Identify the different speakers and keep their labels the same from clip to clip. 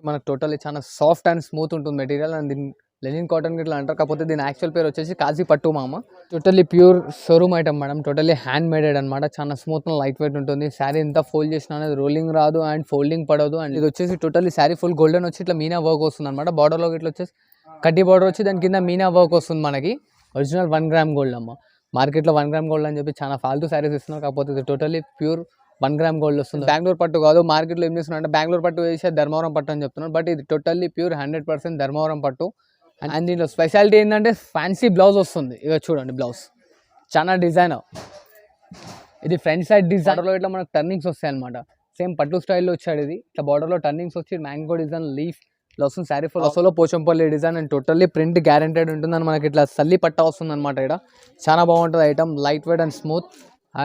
Speaker 1: మనకు టోటల్లీ చాలా soft and smooth ఉంటుంది మెటీరియల్. అండ్ దీని లెనిన్ కాటన్ గిట్లా అంటారు, కాకపోతే దీని యాక్చువల్ పేరు వచ్చేసి కాజీ పట్టు మామ. Totally pure showroom item madam, totally hand maded అనమాట. చాలా స్మూత్ అండ్ లైట్ వెయిట్ ఉంటుంది. శారీ ఎంత ఫోల్డ్ చేసినా అనేది రోలింగ్ రాదు అండ్ ఫోల్డింగ్ పడదు. అండ్ ఇది వచ్చేసి టోటల్లీ శారీ ఫుల్ గోల్డెన్ వచ్చి ఇట్లా మీనా వర్క్ వస్తుంది అనమాట. బార్డర్లో ఇట్లా వచ్చేసి కడ్డీ బార్డర్ వచ్చి దాని కింద మీనా వర్క్ వస్తుంది మనకి. ఒరిజినల్ 1 గ్రామ్ గోల్డ్ అమ్మ. మార్కెట్లో 1 గ్రామ్ గోల్డ్ అని చెప్పి చాలా ఫాల్తూ శారీస్ ఇస్తున్నారు, కాకపోతే ఇది టోటల్లీ ప్యూర్ 1 గ్రామ్ గోల్డ్ వస్తుంది. బెంగళూరు పట్టు కాదు, మార్కెట్లో ఏం చేస్తున్నారు అంటే బెంగళూరు పట్టు వేసే ధర్మవరం పట్టు అని చెప్తున్నారు, బట్ ఇది టోటల్లీ ప్యూర్ 100% ధర్మవరం పట్టు. అండ్ దీంట్లో స్పెషాలిటీ ఏంటంటే ఫ్యాన్సీ బ్లౌజ్ వస్తుంది. ఇక చూడండి బ్లౌజ్ చాలా డిజైన్. ఇది ఫ్రంట్ సైడ్ డిజైన్లో ఇట్లా మనకు టర్నింగ్స్ వస్తాయి అనమాట. సేమ్ పట్టు స్టైల్లో వచ్చాడు ఇది. ఇట్లా బార్డర్లో టర్నింగ్స్ వచ్చి మ్యాంగో డిజైన్ లీఫ్ ఇట్లా వస్తుంది. శారీ ఫుల్ అసలు Pochampally design and totally print guaranteed ఉంటుందని మనకి ఇట్లా సల్లి పట్టా వస్తుంది అనమాట. ఇక్కడ చాలా బాగుంటుంది item, light weight and smooth.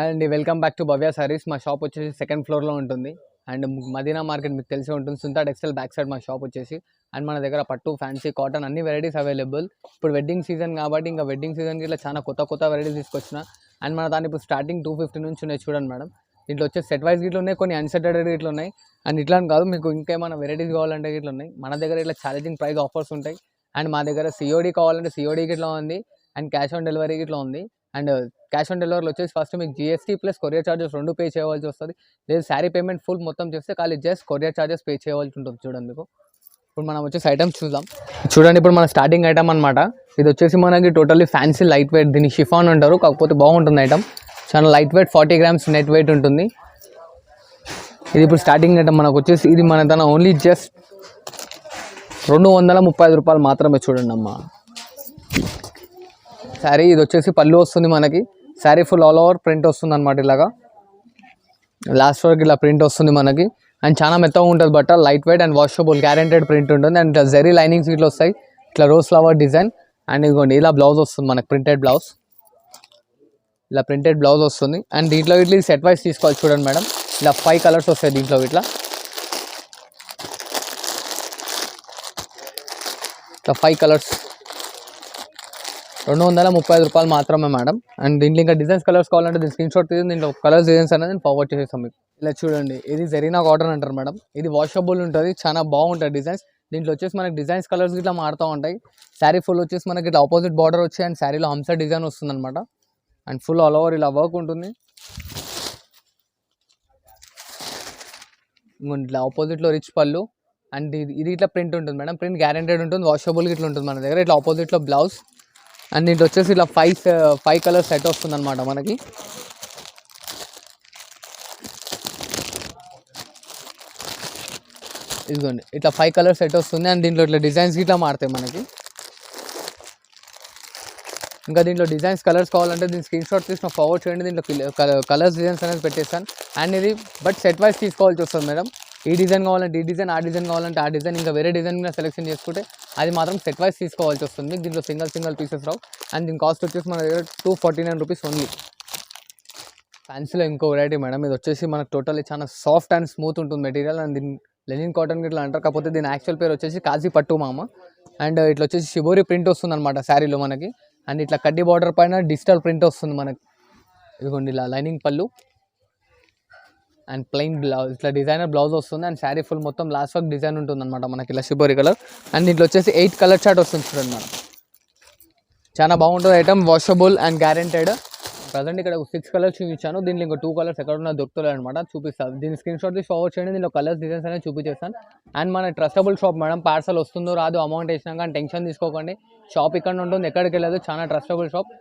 Speaker 1: And welcome back to Bhavya sarees. మా షాప్ వచ్చేసి 2nd ఫ్లోర్లో ఉంటుంది. అండ్ మదీనా మార్కెట్ మీకు తెలిసి ఉంటుంది. సుంతా టెక్స్టైల్ బ్యాక్ సైడ్ మా షాప్ వచ్చేసి. అండ్ మన దగ్గర పట్టు, ఫ్యాన్సీ, కాటన్ అన్ని వెరైటీస్ అవైలబుల్. ఇప్పుడు వెడ్డింగ్ సీజన్ కాబట్టి ఇంకా వెడ్డింగ్ సీజన్కి ఇట్లా చాలా కొత్త వెరైటీస్ తీసుకొచ్చిన. అండ్ మన దాని ఇప్పుడు స్టార్టింగ్ 250 నుంచి ఉన్నాయి చూడండి మేడం. దీంట్లో వచ్చేసి సెట్ వైజ్ గిట్లు ఉన్నాయి, కొన్ని అన్సెటెడ్ గిట్లు ఉన్నాయి. అండ్ ఇట్లా కాదు, మీకు ఇంకేమైనా వెరైటీస్ కావాలంటే గిట్లు ఉన్నాయి. మన దగ్గర ఇట్లా ఛాలెంజింగ్ ప్రైస్ ఆఫర్స్ ఉంటాయి. అండ్ మా దగ్గర సిఓడి కావాలంటే సిఓడి గిట్లా ఉంది. అండ్ క్యాష్ ఆన్ డెలివరీ గిట్లా ఉంది. అండ్ క్యాష్ ఆన్ డెలివరీలో వచ్చేసి ఫస్ట్ మీకు GST plus courier charges 2 pay చేయవలసి వస్తుంది. లేదు శారీ పేమెంట్ ఫుల్ మొత్తం చేస్తే ఖాళీ జస్ట్ కొరియర్ చార్జెస్ పే చేయవలసి ఉంటుంది. చూడండి మీకు ఇప్పుడు మనం వచ్చేసి ఐటమ్స్ చూద్దాం. చూడండి ఇప్పుడు మన స్టార్టింగ్ ఐటమ్ అనమాట. ఇది వచ్చేసి మనకి టోటల్లీ ఫ్యాన్సీ లైట్ వెయిట్, దీన్ని షిఫాన్ అంటారు, కాకపోతే బాగుంటుంది ఐటమ్. చాలా light wait, 40 grams net weight ఉంటుంది. ఇది ఇప్పుడు స్టార్టింగ్ ఐటమ్ మనకు వచ్చేసి. ఇది మన తన ఓన్లీ జస్ట్ 235 రూపాయలు మాత్రమే. చూడండి అమ్మ శారీ. ఇది వచ్చేసి పళ్ళు వస్తుంది మనకి. Sari full all over print వస్తుంది అనమాట. ఇలాగా లాస్ట్ వరకు ఇలా ప్రింట్ వస్తుంది మనకి. అండ్ చాలా మెత్తగా ఉంటుంది బట్ట, light weight and washable guaranteed print ఉంటుంది. అండ్ జెరీ లైనింగ్స్ ఇట్లా వస్తాయి, ఇట్లా రోజ్ ఫ్లవర్ డిజైన్. అండ్ ఇదిగోండి ఇలా బ్లౌజ్ వస్తుంది మనకి, ప్రింటెడ్ బ్లౌజ్. ఇలా ప్రింటెడ్ బ్లౌజ్ వస్తుంది. అండ్ దీంట్లో ఇట్లా సెట్ వైజ్ తీసుకోవాలి. చూడండి మేడం, ఇలా 5 కలర్స్ వస్తాయి దీంట్లో. ఇట్లా 5 కలర్స్ 235 రూపాయలు మాత్రమే మేడం. అండ్ దీంట్లో ఇంకా డిజైన్స్ కలర్స్ కావాలంటే దీని స్క్రీన్ షాట్ తీసి దీంట్లో కలర్స్ డిజైన్స్ అనేది నేను ఫార్వర్డ్ చేసేస్తాం మీకు. ఇలా చూడండి, ఇది జెరీనా కాటన్ అంటారు మేడం. ఇది వాషబుల్ ఉంటుంది, చాలా బాగుంటుంది డిజైన్స్. దీంట్లో వచ్చేసి మనకి డిజైన్స్ కలర్స్ ఇట్లా మారుతూ ఉంటాయి. శారీ ఫుల్ వచ్చేసి మనకి ఇట్లా ఆపోజిట్ బార్డర్ వచ్చి అండ్ శారీలో హంస డిజైన్ వస్తుంది అనమాట. అండ్ ఫుల్ ఆల్ ఓవర్ ఇలా వర్క్ ఉంటుంది. ఇట్లా ఆపోజిట్లో రిచ్ పళ్ళు. అండ్ ఇది ఇట్లా ప్రింట్ ఉంటుంది మేడం, ప్రింట్ గ్యారెంటెడ్ ఉంటుంది, వాషబుల్గా ఇట్లా ఉంటుంది మన దగ్గర. ఇట్లా ఆపోజిట్లో బ్లౌజ్. అండ్ దీంట్లో వచ్చేసి ఇలా 5 కలర్ సెట్ వస్తుంది అనమాట మనకి. ఇదిగోండి ఇట్లా 5 కలర్ సెట్ వస్తుంది. అండ్ దీంట్లో ఇట్లా డిజైన్స్ ఇట్లా మారుతాయి మనకి. ఇంకా దీంట్లో డిజైన్స్ కలర్స్ కావాలంటే దీని స్క్రీన్ షాట్ తీసుకున్న ఫార్వర్డ్ చేయండి. దీంట్లో కలర్స్ డిజైన్స్ అనేది పెట్టేస్తాను. అండ్ ఇది బట్ సెట్ వైజ్ తీసుకోవాల్సి వస్తుంది మేడం. ఈ డిజైన్ కావాలంటే ఈ డిజైన్, ఆ డిజైన్ కావాలంటే ఆ డిజైన్, ఇంకా వేరే డిజైన్ మీద సెలెక్షన్ చేసుకుంటే అది మాత్రం సెట్ వైజ్ తీసుకోవాల్సి వస్తుంది. దీంట్లో సింగిల్ పీసెస్ రావు. అండ్ దీని కాస్ట్ వచ్చేసి మన దగ్గర 249 రూపీస్ ఓన్లీ. ఫ్యాన్సీలో ఇంకో వెరైటీ మేడం. ఇది వచ్చేసి మనకు టోటల్లీ చాలా సాఫ్ట్ అండ్ స్మూత్ ఉంటుంది మెటీరియల్. అండ్ దీని లెనిన్ కాటన్ గిట్లా అంటారు, కాకపోతే దీని యాక్చువల్ పేరు వచ్చేసి కాజీ పట్టు మామ. అండ్ ఇట్లా వచ్చేసి షిబోరి ప్రింట్ వస్తుంది అనమాట శారీలో మనకి. అండ్ ఇట్లా కడ్డీ బార్డర్ పైన డిజిటల్ ప్రింట్ వస్తుంది మనకి. ఇదిగోండి ఇలా లైనింగ్ పళ్ళు అండ్ ప్లెయిన్ బ్లౌజ్, ఇట్లా డిజైనర్ బ్లౌజ్ వస్తుంది. అండ్ శారీ ఫుల్ మొత్తం లాస్ట్ వర్క్ డిజైన్ ఉంటుంది అనమాట మనకి, ఇలా షిబోరి కలర్. అండ్ దీంట్లో వచ్చేసి 8 కలర్ చార్ట్ వస్తుంది చూడండి మేడం. చాలా బాగుంటుంది item, washable and guaranteed. Present ఇక్కడ 6 కలర్స్ చూపించాను, దీంట్లో ఇంకా 2 కలర్స్ ఎక్కడ ఉన్నా దొరుకుతాయి అనమాట, చూపిస్తాను. దీని స్క్రీన్ షాట్ తీసి ఫార్వర్డ్ చేయండి, దీంట్లో కలర్స్ డిజైన్స్ అనేది చూపించేస్తాను. అండ్ మన ట్రస్టబుల్ షాప్ మేడం. పార్సల్ వస్తుందో రాదు అమౌంట్ వేసినాక అని టెన్షన్ తీసుకోకండి. షాప్ ఇక్కడ ఉంటుంది, ఎక్కడికి వెళ్ళదు, చాలా ట్రస్టబుల్ షాప్.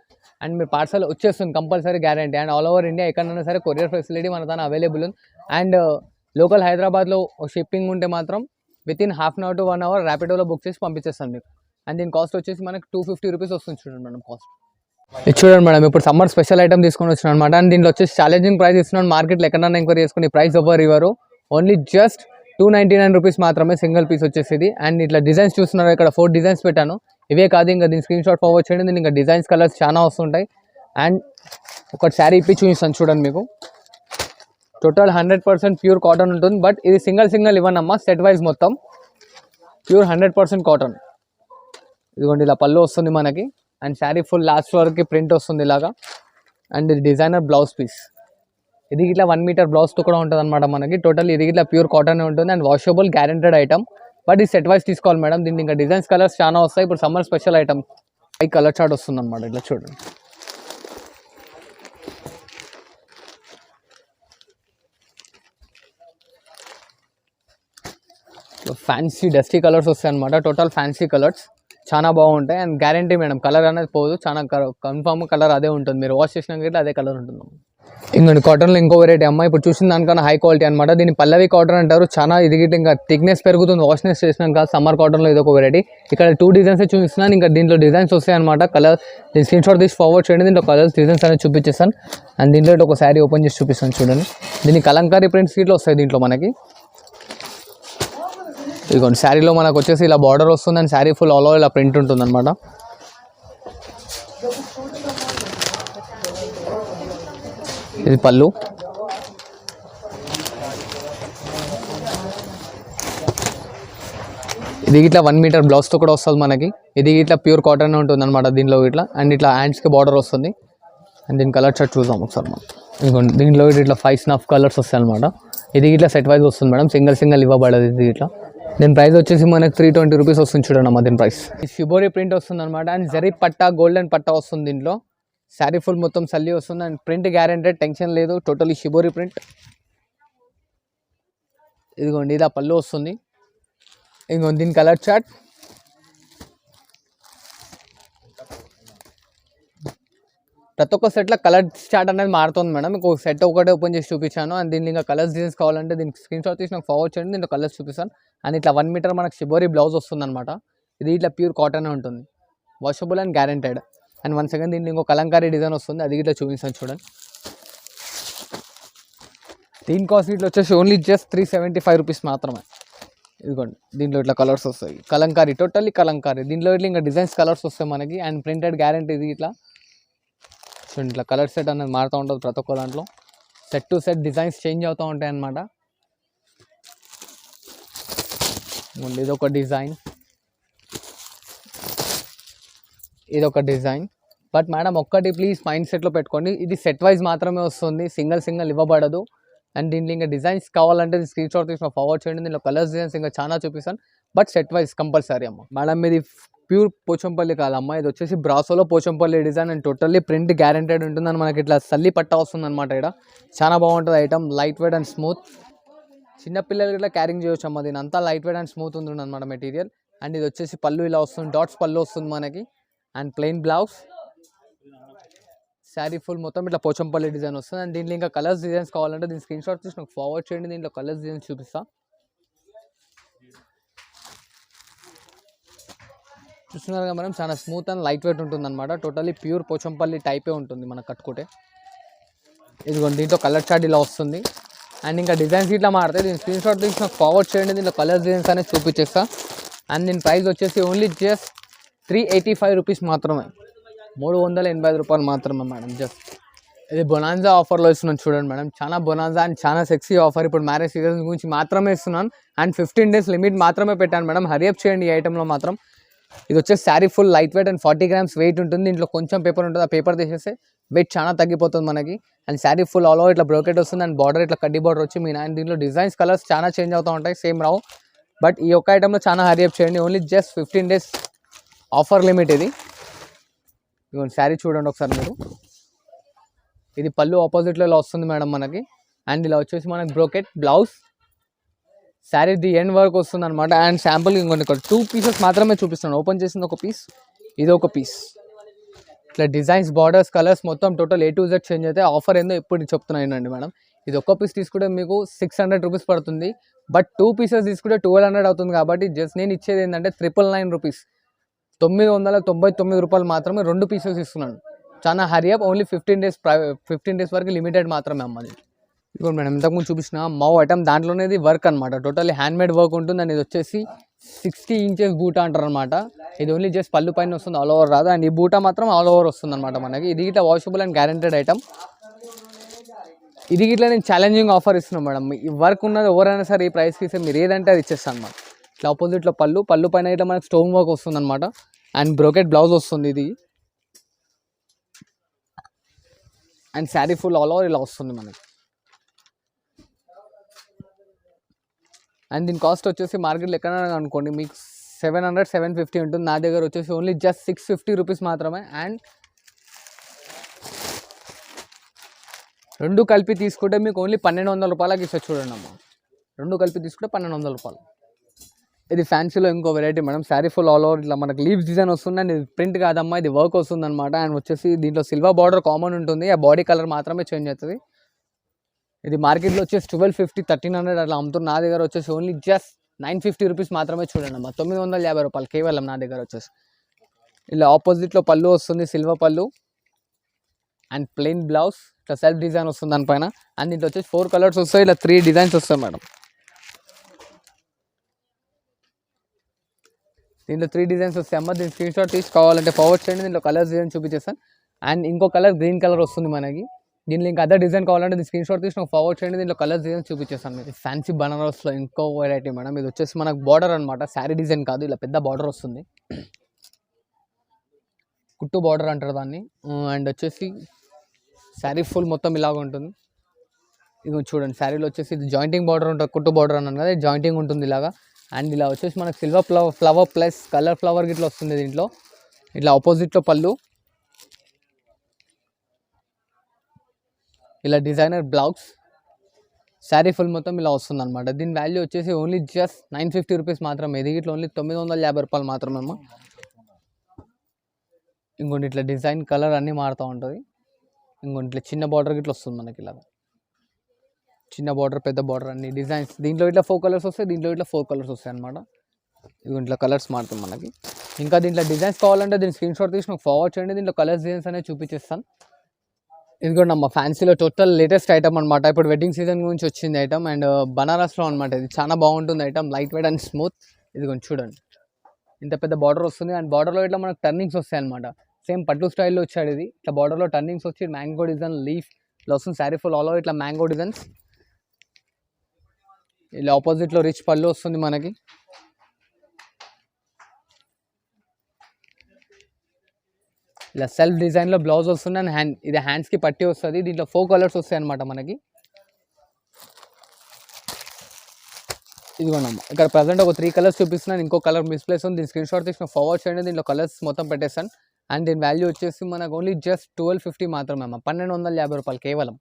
Speaker 1: అండ్ మీరు పార్సల్ వచ్చేస్తుంది compulsory guarantee. And all over India ఎక్కడైనా సరే కొరియర్ ఫెసిలిటీ మన తన అవైలబుల్ ఉంది. అండ్ లోకల్ హైదరాబాద్లో షిప్పింగ్ ఉంటే మాత్రం వితిన్ ½ అవర్ to 1 hour ర్యాపిడోలో బుక్ చేసి పంపించేస్తాను మీకు. అండ్ దీని కాస్ట్ వచ్చేసి మనకి 250 రూపీస్ వస్తుంది చూడండి మేడం కాస్ట్. ఇది చూడండి మేడం, ఇప్పుడు సమ్మర్ స్పెషల్ ఐటమ్ తీసుకొని వచ్చిన అనమాట. అండ్ దీంట్లో వచ్చేసి ఛాలెంజింగ్ ప్రైస్ ఇస్తున్నాను. మార్కెట్లో ఎక్కడైనా ఎంక్వైరీ చేసుకుని ప్రైస్ ఎవరు ఇవ్వరు. ఓన్లీ జస్ట్ 299 రూపీస్ మాత్రమే సింగిల్ పీస్ వచ్చేసి. అండ్ ఇట్లా డిజైన్స్ చూస్తున్నారు, ఇక్కడ 4 డిజైన్స్ పెట్టాను. ఇవే కాదు, ఇంకా దీని స్క్రీన్ షాట్ ఫార్వర్డ్ చేయండి, దీని ఇంకా డిజైన్స్ కలర్స్ చాలా వస్తుంటాయి. అండ్ ఒక శారీ ఇప్పి చూపిస్తాను చూడండి మీకు. టోటల్ 100% ప్యూర్ కాటన్ ఉంటుంది. బట్ ఇది సింగిల్ ఇవ్వనమ్మా, సెట్ వైజ్ మొత్తం ప్యూర్ 100% కాటన్. ఇదిగోండి ఇలా పళ్ళు వస్తుంది మనకి. అండ్ శారీ ఫుల్ లాస్ట్ వరకు ప్రింట్ వస్తుంది ఇలాగా. అండ్ ఇది డిజైనర్ బ్లౌజ్ పీస్. ఇది ఇట్లా 1 మీటర్ బ్లౌజ్తో కూడా ఉంటుంది అనమాట మనకి. టోటల్ ఇది ఇట్లా ప్యూర్ కాటన్ ఉంటుంది. And washable guaranteed item. But ఈ సెట్ వైజ్ తీసుకోవాలి మేడం. దీనికి ఇంకా డిజైన్స్ కలర్స్ చాలా వస్తాయి. ఇప్పుడు సమ్మర్ స్పెషల్ ఐటమ్ ఈ కలర్ చార్ట్ వస్తుంది అనమాట. ఇట్లా చూడండి. ఫ్యాన్సీ డస్టీ కలర్స్ వస్తాయి అనమాట. టోటల్ ఫ్యాన్సీ కలర్స్ చాలా బాగుంటాయి అండ్ గ్యారంటీ మేడం. కలర్ అనేది పోదు, చాలా కన్ఫామ్ కలర్ అదే ఉంటుంది. మీరు వాష్ చేసినాక అదే కలర్ ఉంటుంది. ఇంకోటి కాటన్లో ఇంకో వెరైటీ అమ్మ ఇప్పుడు చూసిన దానికన్నా హై క్వాలిటీ అనమాట. దీన్ని పల్లవి కాటన్ అంటారు. చాలా ఇది ఇంకా థిక్నెస్ పెరుగుతుంది వాష్నెస్ చేసినాక. సమ్మర్ కాటన్లో ఇది ఒక వెరైటీ. ఇక్కడ 2 డిజైన్స్ చూపిస్తున్నాను. ఇంకా దీంట్లో డిజైన్స్ వస్తాయి అనమాట. కలర్ దీని స్క్రీన్ షాట్ తీసి ఫార్వర్డ్ చేయండి. దీంట్లో కలర్స్ డిజైన్స్ అనేది చూపించేస్తాను. అండ్ దీంట్లో ఒక శారీ ఓపెన్ చేసి చూపిస్తాను చూడండి. దీన్ని కలంకారీ ప్రింట్స్ ఇట్లా వస్తాయి దీంట్లో మనకి. ఇదిగోండి శారీలో మనకు వచ్చేసి ఇలా బార్డర్ వస్తుంది and sari full all over ఇలా ప్రింట్ ఉంటుంది అనమాట. ఇది పళ్ళు. ఇది ఇట్లా 1 మీటర్ బ్లౌజ్తో కూడా వస్తుంది మనకి. ఇది ఇట్లా ప్యూర్ కాటన్ ఉంటుంది అనమాట దీంట్లో ఇట్లా. అండ్ ఇట్లా హ్యాండ్స్కి బార్డర్ వస్తుంది. అండ్ దీని కలర్ చార్ట్ చూద్దాం ఒకసారి మనం. ఇదిగోండి దీంట్లో ఇట్లా 5 స్నఫ్ కలర్స్ వస్తాయి అనమాట. ఇది ఇట్లా సెట్ వైజ్ వస్తుంది మేడం. సింగిల్ ఇవ్వబడదు ఇది ఇట్లా. దీని ప్రైస్ వచ్చేసి మనకి 320 రూపీస్ వస్తుంది చూడండి అమ్మ దీని ప్రైస్. ఈ షిబోరి ప్రింట్ వస్తుంది అనమాట. అండ్ జరీ పట్టా గోల్డెన్ పట్టా వస్తుంది దీంట్లో. శారీ ఫుల్ మొత్తం సల్లి వస్తుంది అండ్ ప్రింట్ గ్యారెంటెడ్, టెన్షన్ లేదు. Totally shibori print. ఇదిగోండి ఇది ఆ పళ్ళు వస్తుంది. ఇదిగోండి దీని కలర్ చార్ట్. ప్రతి ఒక్క సెట్లో కలర్ చార్ట్ అనేది మారుతుంది మేడం. మీకు సెట్ ఒకటే ఓపెన్ చేసి చూపించాను. అండ్ దీనికి ఇంకా కలర్స్ డిజైన్స్ కావాలంటే దీనికి స్క్రీన్ షాట్ తీసి నాకు ఫార్వర్డ్ చేయండి. దీంట్లో కలర్స్ చూపిస్తాను. అండ్ ఇట్లా 1 మీటర్ మనకు షిబోరి బ్లౌజ్ వస్తుంది అనమాట. ఇది ఇట్లా ప్యూర్ కాటన్ ఉంటుంది. Washable and guaranteed. And 1 second దీనికి ఇంకో కలంకారీ డిజైన్ వస్తుంది. అది ఇట్లా చూపిస్తాను చూడండి. దీని కాస్ట్ ఇట్లా వచ్చేసి ఓన్లీ జస్ట్ 375 రూపీస్ మాత్రమే. ఇదిగోండి దీంట్లో ఇట్లా కలర్స్ వస్తాయి. కలంకారీ, టోటల్లీ కలంకారీ. దీంట్లో ఇట్లా ఇంకా డిజైన్స్ కలర్స్ వస్తాయి మనకి. And printed guarantee. ఇది ఇట్లా చూడండి ఇట్లా కలర్ సెట్ అనేది మారుతూ ఉంటుంది ప్రతి ఒక్క దాంట్లో. Set to set designs change అవుతూ ఉంటాయి అన్నమాట. ఇదొక డిజైన్, ఇదొక డిజైన్. బట్ మేడం ఒక్కటి ప్లీజ్ మైండ్ సెట్లో పెట్టుకోండి, ఇది సెట్ వైజ్ మాత్రమే వస్తుంది, సింగిల్ ఇవ్వబడదు. అండ్ దీంట్లో ఇంకా డిజైన్స్ కావాలంటే స్క్రీన్ షాట్ తీసి ఫార్వర్డ్ చేయండి. దీంట్లో కలర్స్ డిజైన్స్ ఇంకా చాలా చూపిస్తాను. బట్ సెట్ వైజ్ కంపల్సరీ అమ్మ. మేడం ఇది ప్యూర్ పోచంపల్లి కాదమ్మా, ఇది వచ్చేసి బ్రాసోలో Pochampally design and totally print guaranteed ఉంటుందని మనకి ఇట్లా సల్లి పట్టా వస్తుంది అనమాట. ఇక్కడ చాలా బాగుంటుంది item. Light weight and smooth. చిన్నపిల్లలకి ఇట్లా క్యారింగ్ చేయొచ్చు అమ్మ. దీని అంతా లైట్ వెయిట్ అండ్ స్మూత్ ఉంటుంది అనమాట మెటీరియల్. అండ్ ఇది వచ్చేసి పళ్ళు ఇలా వస్తుంది, డాట్స్ పళ్ళు వస్తుంది మనకి. And plain blouse. Saree full మొత్తం ఇట్లా పోచంపల్లి డిజైన్ వస్తుంది. అండ్ దీంట్లో ఇంకా కలర్స్ డిజైన్స్ కావాలంటే దీని స్క్రీన్ షాట్ తీసి నాకు ఫార్వర్డ్ చేయండి. దీంట్లో కలర్స్ డిజైన్స్ చూపిస్తా. చూస్తున్నారుగా మనం, చాలా స్మూత్ అండ్ లైట్ వెయిట్ ఉంటుంది అనమాట. టోటలీ ప్యూర్ పోచంపల్లి టైపే ఉంటుంది మనకు కట్టుకుంటే. ఇదిగోండి దీంట్లో కలర్ చార్ట్ ఇలా వస్తుంది. అండ్ ఇంకా డిజైన్స్ ఇట్లా మారుతాయి. దీని స్క్రీన్ షాట్ తీసి నాకు ఫార్వర్డ్ చేయండి. దీంట్లో కలర్స్ డిజైన్స్ అనేది చూపించేస్తా. అండ్ దీని ప్రైస్ వచ్చేసి ఓన్లీ జస్ట్ 385 రూపీస్ మాత్రమే. 385 రూపాయలు మాత్రమే మేడం. జస్ట్ ఇది బొనాన్జా ఆఫర్లో ఇస్తున్నాను చూడండి మేడం. చాలా బొనాన్జా అండ్ చాలా సెక్సీ ఆఫర్. ఇప్పుడు మ్యారేజ్ సీజన్ గురించి మాత్రమే ఇస్తున్నాను. అండ్ 15 days లిమిట్ మాత్రమే పెట్టాను మేడం. హరియప్ చేయండి ఈ ఐటెంలో మాత్రం. ఇది వచ్చేసి sari full light weight and 40 grams weight ఉంటుంది. దీంట్లో కొంచెం పేపర్ ఉంటుంది, ఆ పేపర్ తీసేస్తే వెయిట్ చాలా తగ్గిపోతుంది మనకి. And sari full all over ఇట్లా బ్రోకెట్ వస్తుంది. అండ్ బార్డర్ ఇట్లా కడ్డీ బార్డర్ వచ్చి మీ నాయన. దీంట్లో డిజైన్స్ కలర్స్ చాలా చేంజ్ అవుతూ ఉంటాయి, సేమ్ రావు. బట్ ఈ ఒక్క ఐటెంలో చాలా హరియప్ చేయండి. Only just 15 days offer limit ఇది. ఇదిగోండి శారీ చూడండి ఒకసారి మీరు. ఇది పళ్ళు ఆపోజిట్లో ఇలా వస్తుంది మేడం మనకి. అండ్ ఇలా వచ్చేసి మనకి brocade blouse. Sari the end work వస్తుంది అనమాట. అండ్ శాంపుల్ ఇంకొన్ని 2 pieces మాత్రమే చూపిస్తున్నాను. ఓపెన్ చేసింది ఒక పీస్, ఇది ఒక పీస్. ఇట్లా డిజైన్స్, బార్డర్స్, కలర్స్ మొత్తం total A to Z change అయితే ఆఫర్ ఏందో ఇప్పుడు చెప్తున్నానండి మేడం. ఇది ఒక్క పీస్ తీసుకుంటే మీకు 600 రూపీస్ పడుతుంది. బట్ 2 pieces తీసుకుంటే 1200 అవుతుంది. కాబట్టి జస్ట్ నేను ఇచ్చేది ఏంటంటే 999 రూపీస్, 999 రూపాయలు మాత్రమే 2 pieces ఇస్తున్నాను. చాలా హరియప్. ఓన్లీ 15 days వరకు లిమిటెడ్ మాత్రమే అమ్మది. ఇదిగోండి మేడం, ఇంతకుముందు చూపించిన మౌ ఐటమ్ దాంట్లోనే ఇది వర్క్ అనమాట. టోటల్లీ హ్యాండ్మేడ్ వర్క్ ఉంటుంది. అండ్ ఇది వచ్చేసి 60 inches బూటా అంటారు అనమాట. ఇది ఓన్లీ జస్ట్ పళ్ళు పైన వస్తుంది, ఆల్ ఓవర్ రాదు. అండ్ ఈ బూటా మాత్రం ఆల్ ఓవర్ వస్తుంది అనమాట మనకి. ఇది ఇట్లా వాషబుల్ అండ్ గ్యారెంటెడ్ ఐటమ్. ఇది ఇట్లా నేను ఛాలెంజింగ్ ఆఫర్ ఇస్తున్నాను మేడం. ఈ వర్క్ ఉన్నది ఎవరైనా సరే ఈ ప్రైస్కి ఇస్తే మీరు ఏదంటే అది ఇచ్చేస్తాను అనమాట. ఇట్లా ఆపోజిట్లో పళ్ళు పైన ఇట్లా మనకి స్టోన్ వర్క్ వస్తుంది అనమాట. అండ్ బ్రోకెట్ బ్లౌజ్ వస్తుంది ఇది. And sari full all over ఇలా వస్తుంది మనకి. అండ్ దీని కాస్ట్ వచ్చేసి మార్కెట్లో ఎక్కడైనా అనుకోండి మీకు 700-750 ఉంటుంది. నా దగ్గర వచ్చేసి ఓన్లీ జస్ట్ 650 రూపీస్ మాత్రమే. అండ్ రెండు కలిపి తీసుకుంటే మీకు ఓన్లీ 1200 రూపాయలకి ఇస్తారు చూడండి అమ్మ. రెండు కలిపి తీసుకుంటే 1200 రూపాయలు. ఇది ఫ్యాన్సీలో ఇంకో variety madam. Sari full all over ఇట్లా మనకి లీవ్స్ డిజైన్ వస్తుంది. అండ్ ఇది ప్రింట్ కాదమ్మా, ఇది వర్క్ వస్తుంది అనమాట. అండ్ వచ్చేసి దీంట్లో సిల్వర్ బార్డర్ కామన్ ఉంటుంది, ఆ బాడీ కలర్ మాత్రమే చేంజ్ అవుతుంది. ఇది మార్కెట్లో వచ్చేసి 1250, 1300 అట్లా అమ్ముతుంది. నా దగ్గర వచ్చేసి ఓన్లీ జస్ట్ 950 రూపీస్ మాత్రమే చూడండి అమ్మా. 950 రూపాయలు కేవలం నా దగ్గర వచ్చేసి. ఇలా ఆపోజిట్లో పళ్ళు వస్తుంది, సిల్వర్ పళ్ళు అండ్ ప్లెయిన్ బ్లౌజ్, ఇట్లా సెల్ఫ్ డిజైన్ వస్తుంది దానిపైన. అండ్ దీంట్లో వచ్చేసి 4 కలర్స్ వస్తాయి, ఇలా 3 డిజైన్స్ వస్తాయి మేడం. దీంట్లో 3 డిజైన్స్ వస్తాయి అమ్మ. దీని స్క్రీన్ షాట్ తీసి కావాలంటే ఫార్వర్డ్ చేయండి, దీంట్లో కలర్స్ డిజైన్ చూపించేస్తాను. అండ్ ఇంకో కలర్ గ్రీన్ కలర్ వస్తుంది మనకి. దీనిలో ఇంకా అదర్ డిజైన్ కావాలంటే దీని స్క్రీన్ షాట్ తీసి నాకు ఫార్వర్డ్ చేయండి, దీంట్లో కలర్స్ డిజైన్ చూపించేస్తాను మీకు. ఫ్యాన్సీ బనారస్లో ఇంకో వెరైటీ మేడం. ఇది వచ్చేసి మనకు బార్డర్ అనమాట, శారీ డిజైన్ కాదు, ఇలా పెద్ద బార్డర్ వస్తుంది, కుట్టు బార్డర్ అంటారు దాన్ని. అండ్ వచ్చేసి శారీ ఫుల్ మొత్తం ఇలాగ ఉంటుంది. ఇది చూడండి, శారీలో వచ్చేసి ఇది జాయింటింగ్ బార్డర్ ఉంటుంది, కుట్టు బార్డర్ అన్నాను కదా, జాయింటింగ్ ఉంటుంది ఇలాగా. అండ్ ఇలా వచ్చేసి మనకు silver flower plus colour flower గిట్లా వస్తుంది దీంట్లో. ఇట్లా ఆపోజిట్లో పళ్ళు, ఇలా డిజైనర్ బ్లౌజ్, శారీ ఫుల్ మొత్తం ఇలా వస్తుంది అనమాట. దీని వాల్యూ వచ్చేసి ఓన్లీ జస్ట్ 950 రూపీస్ మాత్రమే. ఇది ఇట్లా ఓన్లీ 950 రూపాయలు మాత్రమే అమ్మ. ఇంకోటి ఇట్లా డిజైన్ కలర్ అన్నీ మారుతూ ఉంటుంది. ఇంకోటి ఇట్లా చిన్న బార్డర్ గిట్లా వస్తుంది మనకి, ఇలా చిన్న బార్డర్ పెద్ద బార్డర్ అన్ని డిజైన్స్. దీంట్లో ఇట్లా 4 కలర్స్ వస్తాయి, దీంట్లో ఇట్లా 4 కలర్స్ వస్తాయి అనమాట. ఇది ఇట్లా కలర్స్ మారుతుంది మనకి. ఇంకా దీంట్లో డిజైన్స్ కావాలంటే దీని స్క్రీన్ షాట్ తీసి నాకు ఫార్వర్డ్ చేయండి, దీంట్లో కలర్స్ డిజైన్స్ అనేవి చూపించేస్తాను. ఇది కూడా మా ఫ్యాన్సీలో టోటల్ లేటెస్ట్ ఐటమ్ అనమాట. ఇప్పుడు వెడ్డింగ్ సీజన్ గురించి వచ్చింది ఐటమ్. అండ్ బనారస్లో అనమాట. ఇది చాలా బాగుంటుంది item, light weight and smooth. ఇది కొంచెం చూడండి, ఇంత పెద్ద బార్డర్ వస్తుంది. అండ్ బార్డర్లో ఇట్లా మనకు టర్నింగ్స్ వస్తాయి అనమాట. సేమ్ పట్టు స్టైల్లో వచ్చాడు ఇది. ఇట్లా బార్డర్లో టర్నింగ్స్ వచ్చి మ్యాంగో డిజైన్ లీఫ్ ఇలా వస్తుంది. శారీ ఫుల్ ఆల్ ఓవర్ ఇట్లా మ్యాంగో డిజైన్స్. ఇలా ఆపోజిట్లో రిచ్ పళ్ళు వస్తుంది మనకి. ఇలా సెల్ఫ్ డిజైన్లో బ్లౌజ్ వస్తుంది. అండ్ ఇది హ్యాండ్స్కి పట్టి వస్తుంది. దీంట్లో 4 కలర్స్ వస్తాయి అనమాట మనకి. ఇదిగోండి అమ్మ, ఇక్కడ ప్రజెంట్ ఒక 3 కలర్స్ చూపిస్తున్నాను, ఇంకో కలర్ మిస్ప్లేస్ ఉంది. దీని స్క్రీన్ షాట్ తీసిన ఫార్వర్డ్ చేయండి, దీంట్లో కలర్స్ మొత్తం పెట్టేస్తాను. అండ్ దీని వాల్యూ వచ్చేసి మనకు ఓన్లీ జస్ట్ 1250 మాత్రమే అమ్మ. 1250 రూపాయలు కేవలం.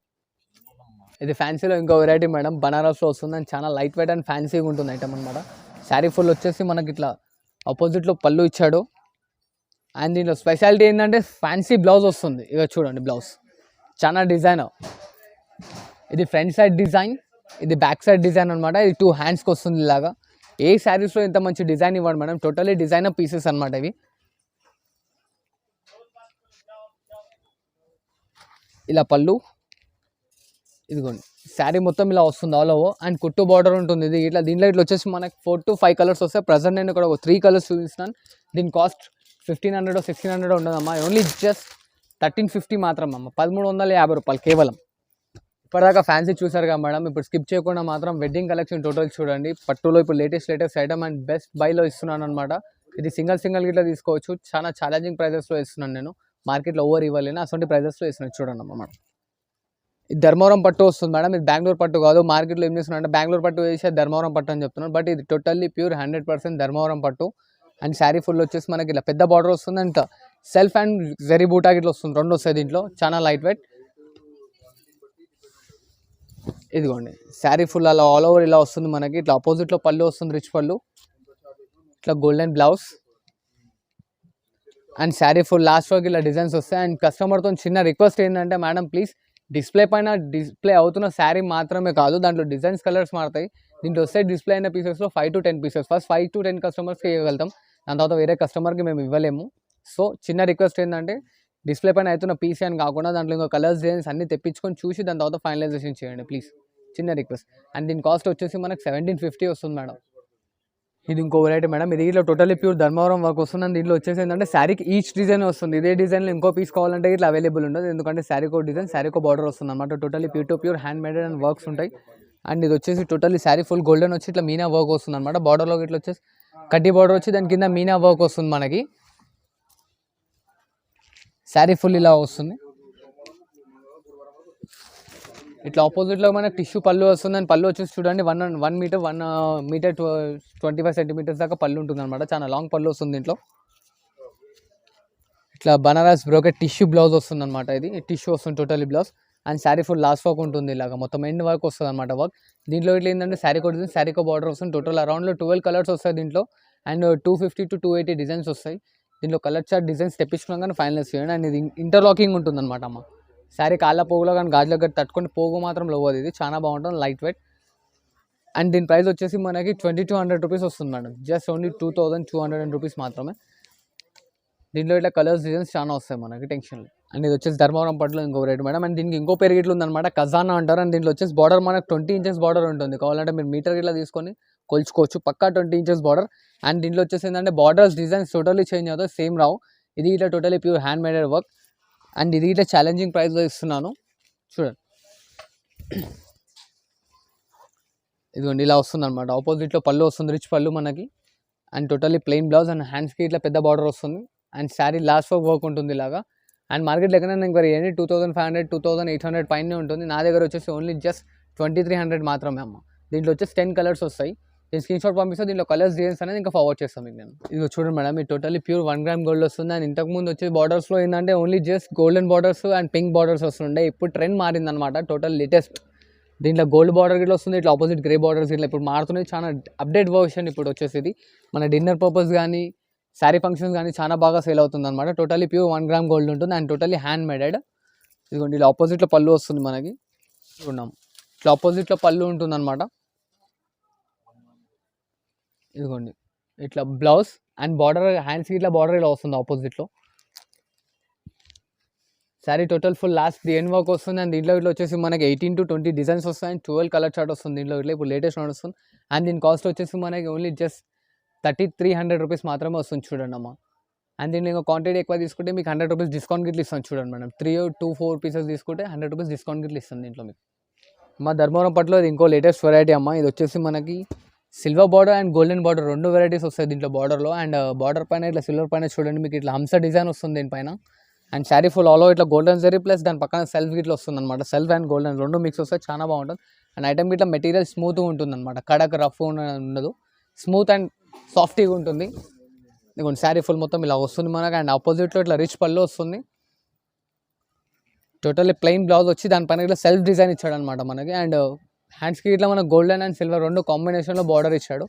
Speaker 1: ఇది ఫ్యాన్సీలో ఇంకో వెరైటీ మేడం, బనారస్లో వస్తుంది. అండ్ చాలా లైట్ వెయిట్ అండ్ ఫ్యాన్సీగా ఉంటుంది ఐటమ్ అనమాట. శారీ ఫుల్ వచ్చేసి మనకి ఇట్లా ఆపోజిట్లో పళ్ళు ఇచ్చాడు. అండ్ దీంట్లో స్పెషాలిటీ ఏంటంటే ఫ్యాన్సీ బ్లౌజ్ వస్తుంది. ఇక చూడండి బ్లౌజ్ చాలా డిజైన్. ఇది ఫ్రంట్ సైడ్ డిజైన్, ఇది బ్యాక్ సైడ్ డిజైన్ అనమాట. ఇది 2 హ్యాండ్స్కి వస్తుంది ఇలాగా. ఏ శారీస్లో ఇంత మంచి డిజైన్ ఇవ్వండి మేడం, టోటలీ డిజైనర్ పీసెస్ అనమాట ఇవి. ఇలా పళ్ళు, ఇదిగోండి శారీ మొత్తం ఇలా వస్తుంది ఆల్ ఓవర్. అండ్ కుట్టు బార్డర్ ఉంటుంది ఇది ఇట్లా. దీంట్లో ఇట్లా వచ్చేసి మనకి 4 to 5 కలర్స్ వస్తాయి. ప్రజెంట్ నేను ఇక్కడ ఒక 3 కలర్స్ చూపిస్తున్నాను. దీని కాస్ట్ 1500 1600 ఉండదమ్మా. ఓన్లీ జస్ట్ 1350 మాత్రం అమ్మ. 1350 రూపాయలు కేవలం. ఇప్పటిదాకా ఫ్యాన్సీ చూసారు కదా మేడం, ఇప్పుడు స్కిప్ చేయకుండా మాత్రం వెడ్డింగ్ కలెక్షన్ టోటల్ చూడండి. పట్టులో ఇప్పుడు లేటెస్ట్ ఐటమ్ అండ్ బెస్ట్ బైలో ఇస్తున్నాను అనమాట. ఇది సింగిల్ గిట్లా తీసుకోవచ్చు. చాలా ఛాలెంజింగ్ ప్రైజెస్లో ఇస్తున్నాను నేను, మార్కెట్లో ఓవర్ ఇవ్వలేను, అటువంటి ప్రైజెస్లో ఇస్తున్నాను చూడండి అమ్మ మేడం. ఇది ధర్మవరం పట్టు వస్తుంది మేడం, ఇది బెంగళూరు పట్టు కాదు. మార్కెట్లో ఏం చేస్తున్నా అంటే బెంగళూరు పట్టు వేసే ధర్మవరం పట్టు అని చెప్తున్నాను. బట్ ఇది టోటల్లీ ప్యూర్ 100% ధర్మవరం పట్టు. అండ్ శారీ ఫుల్ వచ్చేసి మనకి ఇలా పెద్ద బార్డర్ వస్తుంది. అండ్ సెల్ఫ్ అండ్ జరీ బూటా గిట్లా వస్తుంది, 2 వస్తాయి దీంట్లో. చాలా లైట్ వెయిట్. ఇదిగోండి శారీ ఫుల్ అలా ఆల్ ఓవర్ ఇలా వస్తుంది మనకి. ఇట్లా ఆపోజిట్లో పళ్ళు వస్తుంది, రిచ్ పళ్ళు, ఇట్లా golden blouse. And sari full last వరకు ఇలా డిజైన్స్ వస్తాయి. అండ్ కస్టమర్తో చిన్న రిక్వెస్ట్ ఏంటంటే మేడం ప్లీజ్ డిస్ప్లే పైన డిస్ప్లే అవుతున్న శారీ మాత్రమే కాదు, దాంట్లో డిజైన్స్ కలర్స్ మారుతాయి. దీంట్లో వస్తే డిస్ప్లే అయిన పీసెస్లో 5 to 10 పీసెస్, ఫస్ట్ 5 to 10 కస్టమర్స్కి ఇవ్వగలుగుతాం. దాని తర్వాత వేరే కస్టమర్కి మేము ఇవ్వలేము. సో చిన్న రిక్వెస్ట్ ఏంటంటే డిస్ప్లే పైన అవుతున్న పీసీ అని కాకుండా దాంట్లో ఇంకా కలర్స్ డిజైన్స్ అన్ని తెప్పించుకొని చూసి దాని తర్వాత ఫైనలైజేషన్ చేయండి ప్లీజ్, చిన్న రిక్వెస్ట్. అండ్ దీని కాస్ట్ వచ్చేసి మనకు 1750 వస్తుంది మేడం. ఇది ఇంకో వెరైటీ మేడం, ఇది ఇట్లా టోటల్లీ ప్యూర్ ధర్మవరం వర్క్ వస్తుంది. అండ్ దీంట్లో వచ్చేసి ఏంటంటే శారీకి ఈచ్ డిజైన్ వస్తుంది. ఇదే డిజైన్లో ఇంకో పీస్ కావాలంటే ఇట్లా అవైలబుల్ ఉండదు, ఎందుకంటే శారీకో డిజైన్ శారీకో బార్డర్ వస్తుంది అనమాట. Totally pure to pure hand maded and works ఉంటాయి. అండ్ ఇది వచ్చేసి టోటల్లీ శారీ ఫుల్ గోల్డెన్ వచ్చి ఇట్లా మీనా వర్క్ వస్తుంది అనమాట. బార్డర్లో ఇట్లా వచ్చేసి కడ్డీ బార్డర్ వచ్చి దాని కింద మీనా వర్క్ వస్తుంది మనకి. శారీ ఫుల్ ఇలా వస్తుంది. ఇట్లా ఆపోజిట్లో మనకి టిష్యూ పళ్ళు వస్తుంది. అండ్ పళ్ళు వచ్చేసి చూడండి 1 మీటర్ 1 మీటర్ 25 సెంటీమీటర్స్ దాకా పళ్ళు ఉంటుంది అనమాట. చాలా లాంగ్ పళ్ళు వస్తుంది దీంట్లో. ఇట్లా బనారస్ బ్రోకెట్ టిష్యూ బ్లౌజ్ వస్తుంది అనమాట. ఇది టిష్యూ వస్తుంది totally blouse. And sari full last work ఉంటుంది, ఇలాగ మొత్తం ఎండ్ వర్క్ వస్తుంది అనమాట వర్క్. దీంట్లో ఇట్లా ఏంటంటే శారీ కొడుతుంది, శారీకో బార్డర్ వస్తుంది. టోటల్ అరౌండ్లో 12 కలర్స్ వస్తాయి దీంట్లో. అండ్ 250 to 280 డిజైన్స్ వస్తాయి దీంట్లో. కలర్ చార్ట్ డిజైన్స్ తెప్పించుకున్నాం కానీ ఫైనలైజ్ చేయండి. అండ్ ఇది ఇంటర్లాకింగ్ ఉంటుంది అనమాట అమ్మ. శారీ కాళ్ళ పోగులో కానీ గాజులో కానీ తట్టుకొని పోగు మాత్రం లోవది. ఇది చాలా బాగుంటుంది, లైట్ వెయిట్. అండ్ దీని ప్రైస్ వచ్చేసి మనకి 2200 రూపీస్ వస్తుంది మేడం. జస్ట్ ఓన్లీ 2200 రూపీస్ మాత్రమే. దీంట్లో ఇట్లా కలర్స్ డిజైన్స్ చాలా వస్తాయి మనకి, టెన్షన్. అండ్ ఇది వచ్చేసి ధర్మవరం పట్టులో ఇంకో రేట్ మేడం. అండ్ దీనికి ఇంకో పేరు గిట్లు ఉందన్నమాట, ఖజానా అంటారు. అండ్ దీంట్లో వచ్చేసి బార్డర్ మనకు 20 ఇంచెస్ బార్డర్ ఉంటుంది. కావాలంటే మీరు మీటర్ గిట్లా తీసుకొని కొలుచుకోవచ్చు, పక్కా 20 ఇంచెస్ బార్డర్. అండ్ దీంట్లో వచ్చేసి ఏంటంటే బార్డర్స్ డిజైన్స్ టోటలీ చేంజ్ అవుతాయి, సేమ్ రావు. ఇది ఇట్లా totally pure hand మేడెడ్ work. And ఇది ఇట్లా ఛాలెంజింగ్ ప్రైస్లో ఇస్తున్నాను చూడండి. ఇదిగోండి ఇలా వస్తుంది అనమాట. ఆపోజిట్లో పళ్ళు వస్తుంది, రిచ్ పళ్ళు మనకి. And totally plain blouse. And హ్యాండ్స్కి ఇట్లా పెద్ద బార్డర్ వస్తుంది. అండ్ శారీ లాస్ట్ వర్క్ ఉంటుంది ఇలాగా. అండ్ మార్కెట్లో ఎక్కడైనా ఇంక్వైరీ చేయండి, 2500 2800 పైనే ఉంటుంది. నా దగ్గర వచ్చేసి ఓన్లీ జస్ట్ 2300 మాత్రమే అమ్మ. దీంట్లో వచ్చేసి 10 కలర్స్ వస్తాయి. నేను స్క్రీన్ షాట్ పంపిస్తే దీంట్లో కలర్స్ డిజైన్స్ అనేది ఇంకా ఫార్వర్డ్ చేస్తాను మీకు నేను. ఇది చూడండి మేడం, ఇది టోటలీ ప్యూర్ 1 గ్రామ్ గోల్డ్ వస్తుంది. అండ్ ఇంతకుముందు వచ్చే బార్డర్స్లో ఏంటంటే only just golden borders and pink borders వస్తుండే. ఇప్పుడు ట్రెండ్ మారిందనమాట, టోటల్ లేటెస్ట్. దీంట్లో గోల్డ్ బార్డర్ ఇట్లా వస్తుంది, ఇట్లా ఆపోజిట్ గ్రే బార్డర్స్ ఇట్లా ఇప్పుడు మారుతున్నాయి. చాలా అప్డేట్ వర్షన్ ఇప్పుడు వచ్చేసి ఇది. మన డిన్నర్ పర్పస్ కానీ శారీ ఫంక్షన్స్ కానీ చాలా బాగా సేల్ అవుతుంది అనమాట. టోటలీ ప్యూర్ 1 గ్రామ్ గోల్డ్ ఉంటుంది. And totally hand మేడెడ్. ఇదిగోండి ఇలా ఆపోజిట్లో పళ్ళు వస్తుంది మనకి. చూడండి ఇట్లా ఆపోజిట్లో పళ్ళు ఉంటుంది అనమాట. ఇదిగోండి ఇట్లా బ్లౌజ్ అండ్ బార్డర్ హ్యాండ్స్కి ఇట్లా బార్డర్ ఇలా వస్తుంది ఆపోజిట్లో. Sari total full last end work వస్తుంది. అండ్ దీంట్లో ఇట్లా వచ్చేసి మనకి 18 to 20 డిజైన్స్ వస్తాయి. అండ్ 12 కలర్ చార్ట్ వస్తుంది దీంట్లో ఇట్లా. ఇప్పుడు లేటెస్ట్ నడుస్తుంది. అండ్ దీని కాస్ట్ వచ్చేసి మనకి ఓన్లీ జస్ట్ 3300 రూపీస్ మాత్రమే వస్తుంది చూడండి అమ్మ. అండ్ దీన్ని ఇంకా క్వాంటిటీ ఎక్కువ తీసుకుంటే మీకు 100 రూపీస్ డిస్కౌంట్ గిట్ల ఇస్తాను చూడండి మేడం. 3 to 4 పీసెస్ తీసుకుంటే 100 రూపీస్ డిస్కౌంట్ గిట్ల ఇస్తాను దీంట్లో మీకు. మా ధర్మవరం పట్టులో ఇది ఇంకో లేటెస్ట్ వెరైటీ అమ్మ. ఇది వచ్చేసి మనకి silver border and golden border 2 varieties వస్తాయి దీంట్లో బార్డర్లో. అండ్ బార్డర్ పైన ఇట్లా సిల్వర్ పైన చూడండి మీకు ఇట్లా హంస డిజైన్ వస్తుంది దీనిపైన. And sari full all over ఇట్లా గోల్డెన్ జరీ ప్లస్ దాని పక్కన సెల్ఫ్ గిట్లా వస్తుంది అనమాట. సెల్ఫ్ అండ్ గోల్డెన్ 2 మిక్స్ వస్తాయి, చాలా బాగుంటుంది. అండ్ ఐటమ్ ఇట్లా మెటీరియల్ స్మూత్గా ఉంటుంది అనమాట, కడక్ రఫ్ ఉండదు, స్మూత్ అండ్ సాఫ్టీగా ఉంటుంది. ఇదిగోండి శారీ ఫుల్ మొత్తం ఇలా వస్తుంది మనకు. అండ్ ఆపోజిట్లో ఇట్లా రిచ్ పళ్ళు వస్తుంది. టోటల్లీ ప్లెయిన్ బ్లౌజ్ వచ్చి దానిపైన ఇట్లా సెల్ఫ్ డిజైన్ ఇచ్చాడు అనమాట మనకి. అండ్ హ్యాండ్స్కి ఇట్లా మనకు గోల్డెన్ అండ్ సిల్వర్ 2 కాంబినేషన్లో బార్డర్ ఇచ్చాడు.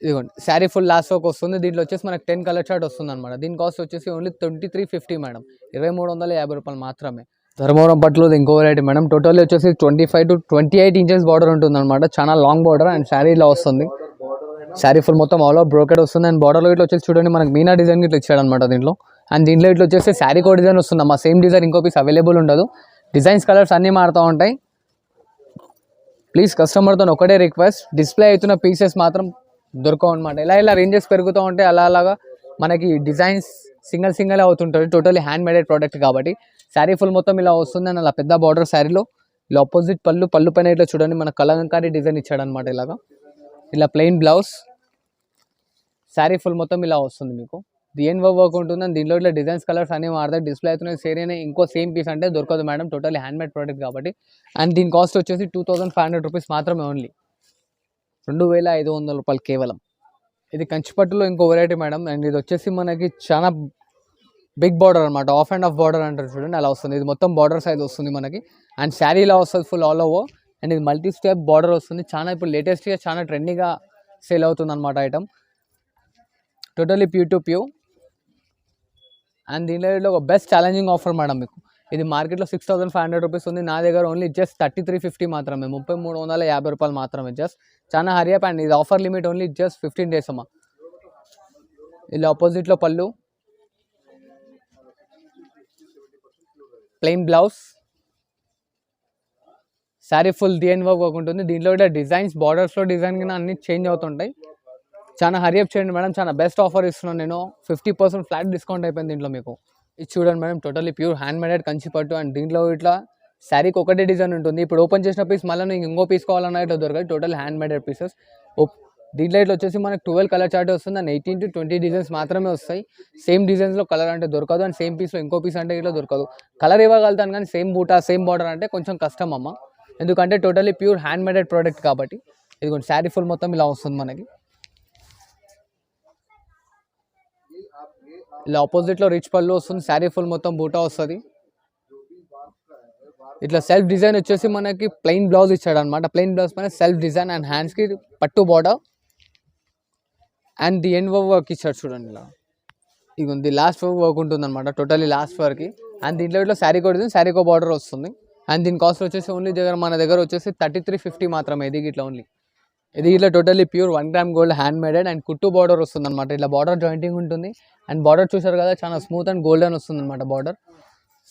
Speaker 1: ఇదిగోండి శారీ ఫుల్ లాస్ట్ వర్క్ వస్తుంది. దీంట్లో వచ్చేసి మనకి 10 కలర్ చార్ట్ వస్తుంది అనమాట. దీని కాస్ట్ వచ్చేసి ఓన్లీ 2350 మేడం, 2350 రూపాయలు మాత్రమే. ధర్మవరం పట్టులో ఇంకో వెరైటీ మేడం. టోటల్ వచ్చేసి 25 to 28 ఇంచెస్ బార్డర్ ఉంటుంది అనమాట, చాలా లాంగ్ బార్డర్. అండ్ శారీ ఇలా వస్తుంది. శారీ ఫుల్ మొత్తం ఆల్ ఓవర్ బ్రోకెడ్ వస్తుంది. అండ్ బార్డర్లో ఇట్లా వచ్చేసి చూడండి మనకి మీనా డిజైన్ ఇట్లా ఇచ్చాడు అనమాట దీంట్లో. అండ్ దీంట్లో ఇట్లా వచ్చేసి శారీ కో డిజైన్ వస్తుంది అమ్మా. సేమ్ డిజైన్ ఇంకో పీస్ అవైలబుల్ ఉండదు. డిజైన్స్ కలర్స్ అన్నీ మారుతూ ఉంటాయి. ప్లీజ్ కస్టమర్తో ఒకటే రిక్వెస్ట్, డిస్ప్లే అవుతున్న పీసెస్ మాత్రం దొరకవు అనమాట. ఇలా రేంజెస్ పెరుగుతూ ఉంటాయి, అలాగా మనకి డిజైన్స్ సింగిల్ అవుతుంటుంది. టోటలీ హ్యాండ్ మేడెడ్ ప్రోడక్ట్ కాబట్టి. శారీ ఫుల్ మొత్తం ఇలా వస్తుంది. అండ్ అలా పెద్ద బార్డర్ శారీలో ఇలా ఆపోజిట్ పళ్ళు పైన ఇట్లా చూడండి మన కలంకారీ డిజైన్ ఇచ్చాడు అనమాట. ఇలాగా ఇలా ప్లెయిన్ బ్లౌజ్, శారీ ఫుల్ మొత్తం ఇలా వస్తుంది మీకు. డిఎన్ వర్క్ ఉంటుంది. అండ్ దీంట్లో ఇట్లా డిజైన్స్ కలర్స్ అన్నీ మారుతాయి. డిస్ప్లే అవుతున్నాయి సేరీనే, ఇంకో సేమ్ పీస్ అంటే దొరకదు madam, totally hand made product కాబట్టి. అండ్ దీని కాస్ట్ వచ్చేసి 2500 రూపీస్ మాత్రమే, ఓన్లీ 2500 రూపాయలు కేవలం. ఇది కంచిపట్టులో ఇంకో వెరైటీ మేడం. అండ్ ఇది వచ్చేసి మనకి చాలా బిగ్ బార్డర్ అనమాట, ఆఫ్ అండ్ ఆఫ్ బార్డర్ అంటారు చూడండి, అలా వస్తుంది. ఇది మొత్తం బార్డర్ సైజ్ వస్తుంది మనకి. అండ్ శారీ ఇలా వస్తుంది ఫుల్ ఆల్ ఓవర్. అండ్ ఇది మల్టీ స్టెప్ బార్డర్ వస్తుంది. చాలా ఇప్పుడు లేటెస్ట్గా చాలా ట్రెండీగా సేల్ అవుతుంది అనమాట item. Totally pure to pure. And దీనిలో ఒక బెస్ట్ ఛాలెంజింగ్ ఆఫర్ మేడం మీకు. ఇది మార్కెట్లో 6500 రూపీస్ ఉంది, నా దగ్గర ఓన్లీ జస్ట్ 3350 మాత్రమే, 3350 రూపాయలు మాత్రమే. జస్ట్ చాలా హరియప్. అండ్ ఇది offer limit only just 15 days అమ్మా. ఇలా ఆపోజిట్లో పళ్ళు, ప్లెయిన్ బ్లౌజ్, శారీ ఫుల్ డిఎన్ వర్క్ ఉంటుంది. దీంట్లో కూడా డిజైన్స్ బార్డర్స్లో డిజైన్ కింద అన్ని చేంజ్ అవుతుంటాయి. చాలా హరియప్ చేయండి మేడం, చాలా బెస్ట్ ఆఫర్ ఇస్తున్నాను నేను. 50% ఫ్లాట్ డిస్కౌంట్ అయిపోయింది దీంట్లో మీకు. ఇది చూడండి madam, totally pure hand మేడెడ్ Kanchipattu. And దీంట్లో ఇట్లా శారీకి ఒకటే డిజైన్ ఉంటుంది. ఇప్పుడు ఓపెన్ చేసిన పీస్ మళ్ళీ నీకు ఇంకో పీస్ కావాలన్నా ఇట్లా దొరకదు. Total hand మేడెడ్ pieces. దీంట్లో ఇట్లా వచ్చేసి మనకు 12 కలర్ చార్ట్ వస్తుంది అండ్ 18 to 20 డిజైన్స్ మాత్రమే వస్తాయి. సేమ్ డిజైన్స్లో కలర్ అంటే దొరకదు అండ్ సేమ్ పీస్లో ఇంకో పీస్ అంటే ఇట్లా దొరకదు. కలర్ ఇవ్వగలుగుతాను కానీ సేమ్ బూటా సేమ్ బార్డర్ అంటే కొంచెం కష్టం అమ్మ, ఎందుకంటే టోటల్లీ ప్యూర్ హ్యాండ్ మేడెడ్ ప్రోడక్ట్ కాబట్టి. ఇదిగోండి శారీ ఫుల్ మొత్తం ఇలా వస్తుంది మనకి. ఇలా ఆపోజిట్లో రిచ్ పళ్ళు వస్తుంది, శారీ ఫుల్ మొత్తం బూటా వస్తుంది. ఇట్లా సెల్ఫ్ డిజైన్ వచ్చేసి మనకి ప్లెయిన్ బ్లౌజ్ ఇచ్చాడు అనమాట. ప్లెయిన్ బ్లౌజ్ పైన సెల్ఫ్ డిజైన్ అండ్ హ్యాండ్స్కి పట్టు border and the end work ఇచ్చాడు చూడండి. ఇలా ఇది లాస్ట్ వర్క్ ఉంటుంది అనమాట, టోటల్లీ లాస్ట్ వరకు. అండ్ దీంట్లో ఇట్లా శారీ కోడ్ శారీకో బార్డర్ వస్తుంది. అండ్ దీని కాస్ట్ వచ్చేసి ఓన్లీ మన దగ్గర వచ్చేసి 3350 మాత్రమే. ఇది ఇట్లా ఓన్లీ ఇది ఇట్లా totally pure 1 gram gold hand maded and కుట్టు బార్డర్ వస్తుంది అనమాట. ఇట్లా బార్డర్ జాయింటింగ్ ఉంటుంది అండ్ బార్డర్ చూసారు కదా చాలా స్మూత్ అండ్ గోల్డెన్ వస్తుంది అనమాట border.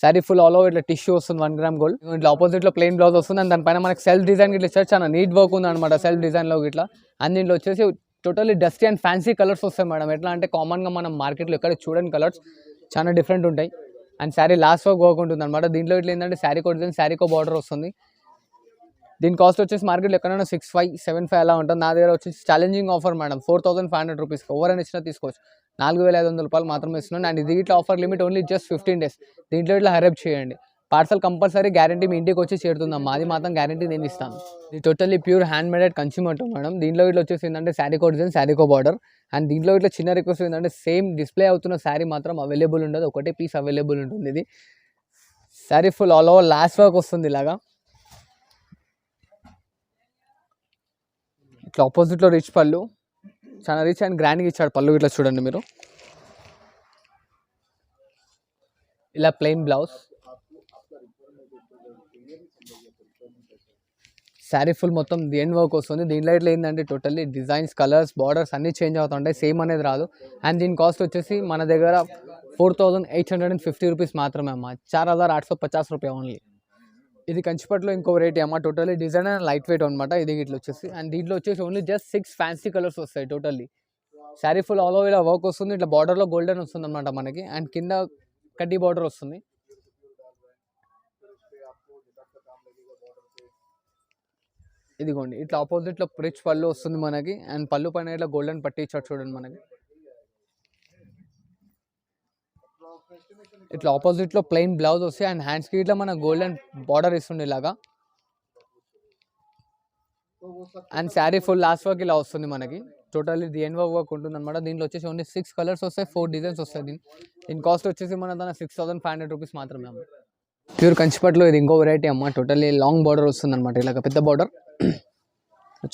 Speaker 1: Sari full all over ఇట్లా టిష్యూ వస్తుంది 1 గ్రామ్ గోల్డ్. ఇట్లా ఆపోజిట్లో ప్లెయిన్ బ్లౌజ్ వస్తుంది అండ్ దానిపైన మనకి సెల్ఫ్ డిజైన్ ఇట్లా ఇచ్చారు, చాలా నీట్ వర్క్ ఉంది అనమాట సెల్ఫ్ డిజైన్లో ఇట్లా. అండ్ దీంట్లో వచ్చేసి totally dusty and fancy colours వస్తాయి మేడం. ఎట్లా అంటే కామన్గా మనం మార్కెట్లో ఎక్కడ చూడని కలర్స్ చాలా డిఫరెంట్ ఉంటాయి. అండ్ శారీ లాస్ట్ వర్క్ ఉంటుంది అనమాట. దీంట్లో ఇట్లా ఏంటంటే శారీ కోడ్ శారీకో బార్డర్ వస్తుంది. దీని కాస్ట్ వచ్చేసి మార్కెట్లో ఎక్కడైనా 6575 అలా ఉంటుంది. నా దగ్గర వచ్చేసి ఛాలెంజింగ్ ఆఫర్ మేడం 4500 రూపీస్కి ఎవరైనా ఇచ్చినా తీసుకోవచ్చు. 4500 రూపాయలు మాత్రమే ఇస్తున్నాను. అండ్ ఇది ఇట్లా offer limit only just 15 days. దీంట్లో ఇట్లా హరప్ చేయండి. పార్సల్ కంపల్సరీ గ్యారంటీ మీ ఇంటికి వచ్చి చేరుతుందమ్మా, అది మాత్రం గ్యారంటీ నేను ఇస్తాను. ఇది totally pure hand మేడెడ్ consumer madam. దీంట్లో ఇట్లా వచ్చేసి ఏంటంటే శారీకో డిజైన్ శారీకో బార్డర్. అండ్ దీంట్లో ఇట్లా చిన్న రిక్వెస్ట్ ఏంటంటే సేమ్ డిస్ప్లే అవుతున్న శారీ మాత్రం అవైలబుల్ ఉండదు, ఒకటే పీస్ అవైలబుల్ ఉంటుంది. ఇది sari full all over last work వస్తుంది ఇలాగా. ఇట్లా ఆపోజిట్లో రిచ్ పళ్ళు, చాలా రిచ్ అండ్ గ్రాండ్గా ఇచ్చాడు పళ్ళు. ఇట్లా చూడండి మీరు, ఇలా ప్లెయిన్ బ్లౌజ్, శారీ ఫుల్ మొత్తం ది ఎండ్ వర్క్ వస్తుంది. దీంట్లో ఇట్లా ఏంటంటే టోటల్లీ డిజైన్స్ కలర్స్ బార్డర్స్ అన్నీ చేంజ్ అవుతుంటాయి, సేమ్ అనేది రాదు. అండ్ దీని కాస్ట్ వచ్చేసి మన దగ్గర 4850 రూపీస్ మాత్రమే అమ్మ, 4850 రూపాయ ఓన్లీ. ఇది కంచిపట్లో ఇంకో వెరైటీ అమ్మ, totally design and light weight అనమాట. ఇది ఇట్లా వచ్చేసి అండ్ దీంట్లో వచ్చేసి ఓన్లీ జస్ట్ 6 ఫ్యాన్సీ కలర్స్ వస్తాయి totally. Sari full all over ఇలా వర్క్ వస్తుంది. ఇట్లా బార్డర్లో గోల్డెన్ వస్తుంది అనమాట మనకి. అండ్ కింద కడ్డీ బార్డర్ వస్తుంది. ఇదిగోండి ఇట్లా ఆపోజిట్లో రిచ్ పళ్ళు వస్తుంది మనకి. అండ్ పళ్ళు పైన ఇట్లా గోల్డెన్ పట్టి ఇచ్చాడు చూడండి మనకి. ఇట్లా ఆపోజిట్లో ప్లెయిన్ బ్లౌజ్ వస్తాయి అండ్ హ్యాండ్స్కి ఇట్లా మన గోల్డెన్ బార్డర్ ఇస్తుంది ఇలాగా. And sari full last work ఇలా వస్తుంది మనకి. టోటల్లీ ది ఎండ్ వర్క్ ఉంటుంది అనమాట. దీంట్లో వచ్చేసి ఓన్లీ 6 కలర్స్ వస్తాయి, 4 డిజైన్స్ వస్తాయి. దీని కాస్ట్ వచ్చేసి మన దాని 6500 రూపీస్ మాత్రమే అమ్మ. ప్యూర్ కంచిపట్లో ఇది ఇంకో వెరైటీ అమ్మ, టోటల్లీ లాంగ్ బార్డర్ వస్తుంది అనమాట. ఇలాగ పెద్ద బార్డర్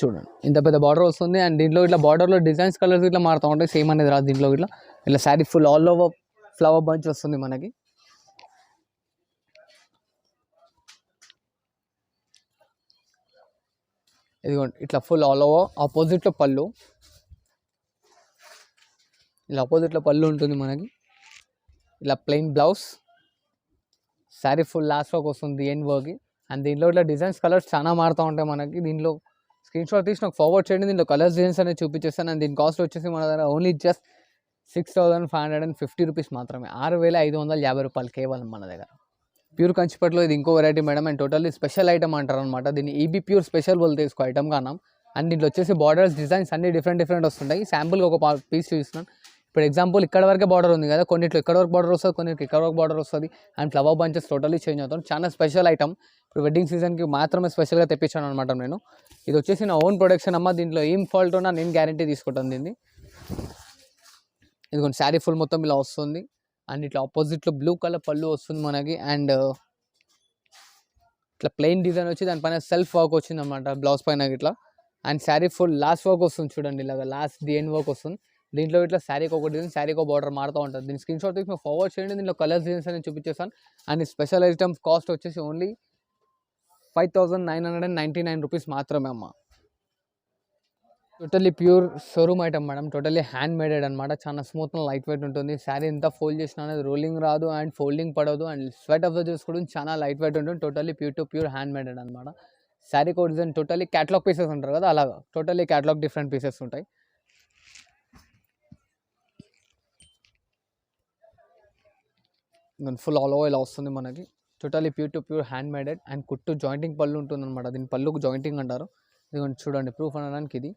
Speaker 1: చూడండి, ఇంత పెద్ద బార్డర్ వస్తుంది. అండ్ దీంట్లో ఇట్లా బార్డర్లో డిజైన్స్ కలర్స్ ఇట్లా మారుతూ ఉంటాయి, సేమ్ అనేది రాదు. దీంట్లో ఇట్లా sari full all over flower bunch వస్తుంది మనకి. ఇదిగోండి ఇట్లా ఫుల్ ఆల్ ఓవర్ ఆపోజిట్లో పళ్ళు, ఇలా ఆపోజిట్లో పళ్ళు ఉంటుంది మనకి. ఇలా plain blouse, saree full last work వస్తుంది ఎండ్ వర్క్. అండ్ దీంట్లో ఇట్లా డిజైన్స్ కలర్స్ చాలా మారుతూ ఉంటాయి మనకి. దీంట్లో స్క్రీన్ షాట్ తీసి నాకు ఫార్వర్డ్ చేయండి, దీంట్లో కలర్స్ డిజైన్స్ అనేది చూపించేస్తాను. అండ్ దీని కాస్ట్ వచ్చేసి మన దగ్గర ఓన్లీ జస్ట్ 6550 రూపీస్ మాత్రమే, 6550 రూపాయలు కేవలం మన దగ్గర. ప్యూర్ కంచిపట్లో ఇది ఇంకో variety madam. And totally special item అంటారు అనమాట. దీన్ని ఈబీ ప్యూర్ స్పెషల్ బోల్ తీసుకో ఐటమ్ కానం. అండ్ దీంట్లో వచ్చేసి బార్డర్స్ డిజైన్స్ అన్ని డిఫరెంట్ వస్తుంటాయి. శాంపుల్గా ఒక పీస్ చూపిస్తున్నాను. ఇప్పుడు ఎగ్జాంపుల్ ఇక్కడ వరకే బార్డర్ ఉంది కదా, కొన్నిట్లో ఇక్కడ వరకు బార్డర్ వస్తుంది, కొన్నిటికి ఇక్కడ వరకు బార్డర్ వస్తుంది. And flower bunches totally change అవుతాం. చాలా స్పెషల్ ఐటమ్, ఇప్పుడు వెడ్డింగ్ సీజన్కి మాత్రమే స్పెషల్గా తెప్పించాను అనమాట నేను. ఇది వచ్చేసి నా ఓన్ ప్రొడక్షన్ అమ్మ, దీంట్లో ఏం ఫాల్ట్ ఉన్నా నేను గ్యారంటీ తీసుకుంటాను దీన్ని. ఇది కొంచెం శారీ ఫుల్ మొత్తం ఇలా వస్తుంది. అండ్ ఇట్లా ఆపోజిట్లో బ్లూ కలర్ పళ్ళు వస్తుంది మనకి. అండ్ ఇట్లా ప్లెయిన్ డిజైన్ వచ్చి దానిపైన సెల్ఫ్ వర్క్ వచ్చింది అనమాట బ్లౌజ్ పైన ఇట్లా. And sari full last work వస్తుంది చూడండి, ఇలాగ లాస్ట్ ది ఎండ్ వర్క్ వస్తుంది. దీంట్లో ఇట్లా శారీకి ఒక డిజైన్ శారీకి ఒక బార్డర్ మారుతూ ఉంటుంది. దీని స్క్రీన్ షాట్ తీసి మీకు ఫార్వర్డ్ చేయండి, దీంట్లో కలర్స్ డిజైన్స్ అనేది చూపించేస్తాను. అండ్ స్పెషల్ ఐటమ్స్ కాస్ట్ వచ్చేసి ఓన్లీ 5999 రూపీస్ మాత్రమే అమ్మ. Totally pure showroom item madam, totally hand maded అనమాట. చాలా స్మూత్ అండ్ లైట్ వెయిట్ ఉంటుంది. శారీ ఎంత ఫోల్డ్ చేసినా అనేది రోలింగ్ రాదు అండ్ ఫోల్డింగ్ పడదు. అండ్ స్వెట్ అబ్జర్వ్ కూడా చాలా లైట్ వెయిట్ ఉంటుంది. Totally pure to pure hand maded అనమాట. Saree code design totally catalogue pieces ఉంటారు కదా, అలాగా టోటల్లీ క్యాటలాగ్ డిఫరెంట్ పీసెస్ ఉంటాయి. ఫుల్ ఆల్ ఓవర్ ఇలా వస్తుంది మనకి. Totally pure to pure hand maded and కుట్టు జాయింటింగ్ పళ్ళు ఉంటుంది అనమాట. దీని పళ్ళుకు జాయింటింగ్ అంటారు. ఇది చూడండి ప్రూఫ్ అనడానికి ఇది.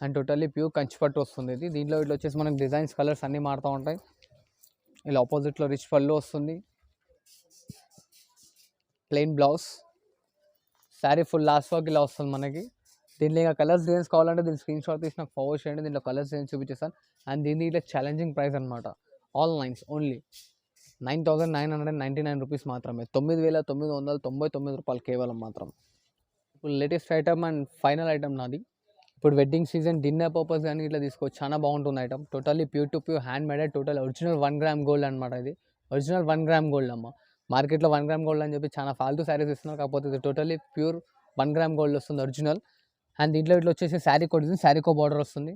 Speaker 1: అండ్ టోటల్లీ ప్యూర్ కంచి పట్టు వస్తుంది ఇది. దీంట్లో ఇట్లా వచ్చేసి మనకి డిజైన్స్ కలర్స్ అన్నీ మారుతూ ఉంటాయి. ఇలా ఆపోజిట్లో రిచ్ పళ్ళు వస్తుంది, plain blouse, saree full last work ఇలా వస్తుంది మనకి. దీంట్లో ఇంకా కలర్స్ డిజైన్స్ కావాలంటే దీని స్క్రీన్ షాట్ తీసి నాకు ఫార్వర్డ్ చేయండి, దీంట్లో కలర్స్ డిజైన్స్ చూపించేస్తాను. అండ్ దీని ఇట్లా ఛాలెంజింగ్ ప్రైస్ అనమాట. ఆల్ లైన్స్ ఓన్లీ 9,999 రూపీస్ మాత్రమే, 9,999 రూపాయలు కేవలం మాత్రం. ఇప్పుడు latest item and final item నాది. ఇప్పుడు వెడ్డింగ్ సీజన్ డిన్నర్ పర్పస్ కానీ ఇట్లా తీసుకోవచ్చు, చాలా బాగుంటుంది item. Totally pure to pure hand made, total original 1 gram gold అనమాట. ఇది ఒరిజినల్ 1 గ్రామ్ గోల్డ్ అమ్మ. మార్కెట్లో 1 గ్రామ్ గోల్డ్ అని చెప్పి చాలా ఫాల్తూ శారీస్ ఇస్తున్నారు, కాకపోతే ఇది టోటల్లీ ప్యూర్ 1 గ్రామ్ గోల్డ్ వస్తుంది ఒరిజినల్. అండ్ దీంట్లో ఇట్లా వచ్చేసి శారీ కొడుతుంది, శారీకో బార్డర్ వస్తుంది,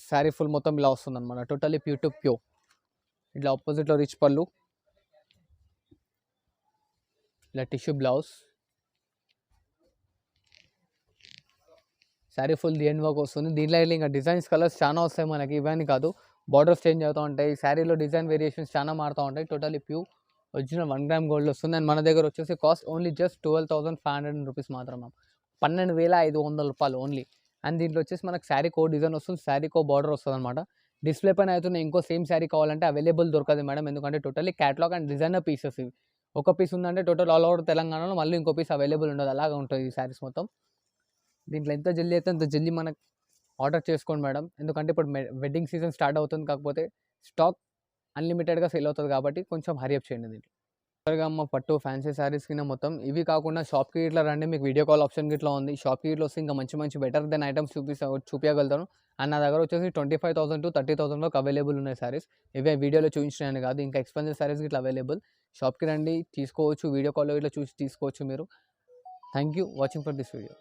Speaker 1: శారీ ఫుల్ మొత్తం ఇలా వస్తుంది అనమాట. Totally pure to pure. ఇట్లా ఆపోజిట్లో రిచ్ పళ్ళు, ఇలా tissue blouse, saree full the end work వస్తుంది. దీంట్లో ఇంకా డిజైన్స్ కలర్స్ చాలా వస్తాయి మనకి, ఇవన్నీ కాదు, బార్డర్స్ చేంజ్ అవుతూ ఉంటాయి, శారీలో డిజైన్ వేరియేషన్స్ చాలా మారుతూ ఉంటాయి. Totally pure original 1 gram gold వస్తుంది. అండ్ మన దగ్గర వచ్చేసి కాస్ట్ ఓన్లీ జస్ట్ 12,500 రూపీస్ మాత్రమే, 12,500 రూపాయలు ఓన్లీ. అండ్ దీంట్లో వచ్చేసి మనకు శారీ కో డిజైన్ వస్తుంది, శారీ కో బార్డర్ వస్తుంది అనమాట. డిస్ప్లే పైన అవుతున్న ఇంకో సేమ్ శారీ కావాలంటే అవైలబుల్ దొరకదు మేడం, ఎందుకంటే totally catalogue and designer pieces ఇవి. ఒక పీస్ ఉందంటే టోటల్ ఆల్ ఓవర్ తెలంగాణలో మళ్ళీ ఇంకో పీస్ అవైలబుల్ ఉండదు, అలాగా ఉంటుంది ఈ శారీస్ మొత్తం. దీంట్లో ఎంత జల్దీ అయితే అంత జల్దీ మనకు ఆర్డర్ చేసుకోండి మేడం, ఎందుకంటే ఇప్పుడు వెడ్డింగ్ సీజన్ స్టార్ట్ అవుతుంది, కాకపోతే స్టాక్ అన్లిమిటెడ్గా సేల్ అవుతుంది కాబట్టి కొంచెం హరియప్ చేయండి. దీంట్లో త్వరగా అమ్మ పట్టు ఫ్యాన్సీ శారీస్ కింద మొత్తం ఇవి కాకుండా షాప్కి ఇట్లా రండి, మీకు వీడియో కాల్ ఆప్షన్ ఇట్లా ఉంది. షాప్కి ఇట్లా వస్తే ఇంకా మంచి మంచి బెటర్ దెన్ ఐటమ్స్ చూపించగలుగుతాను. అండ్ నా దగ్గర వచ్చేసి 25,000 to 30,000 అవైలబుల్ ఉన్నాయి శారీస్. ఇవే వీడియోలో చూపించినాయని కాదు, ఇంకా ఎక్స్పెన్సివ్ శారీస్ ఇట్లా అవైలబుల్. షాప్కి రండి, తీసుకోవచ్చు, వీడియో కాల్లో ఇట్లా చూసి తీసుకోవచ్చు మీరు. Thank you watching for this video.